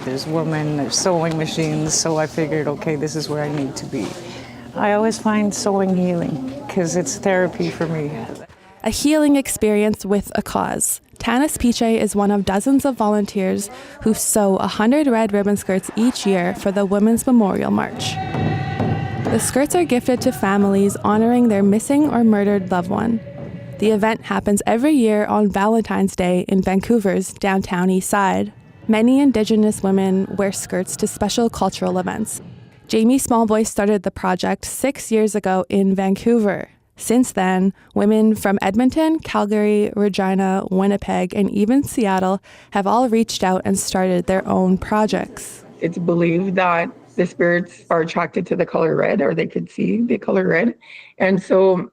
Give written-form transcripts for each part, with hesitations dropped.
There's women, there's sewing machines, so I figured, okay, this is where I need to be. I always find sewing healing because it's therapy for me. A healing experience with a cause. Tanis Piche is one of dozens of volunteers who sew 100 red ribbon skirts each year for the Women's Memorial March. The skirts are gifted to families honoring their missing or murdered loved one. The event happens every year on Valentine's Day in Vancouver's downtown east side. Many Indigenous women wear skirts to special cultural events. Jamie Smallboy started the project 6 years ago in Vancouver. Since then, women from Edmonton, Calgary, Regina, Winnipeg, and even Seattle have all reached out and started their own projects. It's believed that the spirits are attracted to the color red, or they could see the color red. And so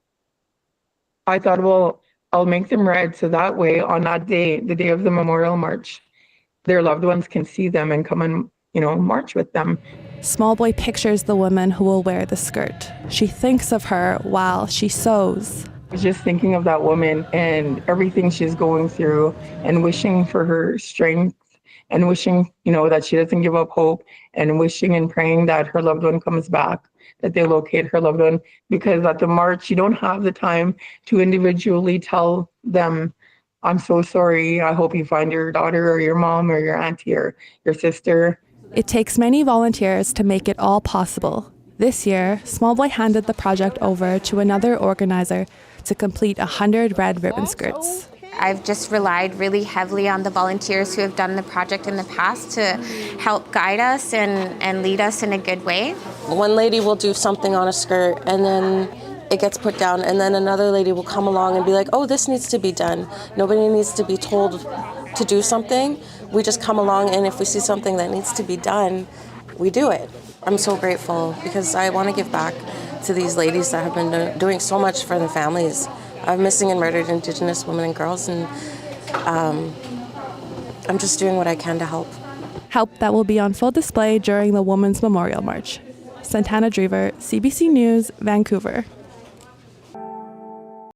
I thought, well, I'll make them red so that way on that day, the day of the Memorial March, their loved ones can see them and come and, march with them. Smallboy pictures the woman who will wear the skirt. She thinks of her while she sews. I was just thinking of that woman and everything she's going through and wishing for her strength and wishing, that she doesn't give up hope, and wishing and praying that her loved one comes back, that they locate her loved one. Because at the march, you don't have the time to individually tell them, I'm so sorry, I hope you find your daughter or your mom or your auntie or your sister. It takes many volunteers to make it all possible. This year, Smallboy handed the project over to another organizer to complete 100 red ribbon skirts. I've just relied really heavily on the volunteers who have done the project in the past to help guide us and lead us in a good way. One lady will do something on a skirt and then it gets put down, and then another lady will come along and be like, oh, this needs to be done. Nobody needs to be told to do something. We just come along, and if we see something that needs to be done, we do it. I'm so grateful because I want to give back to these ladies that have been doing so much for the families of missing and murdered Indigenous women and girls, and I'm just doing what I can to help. Help that will be on full display during the Women's Memorial March. Santana Drever, CBC News, Vancouver.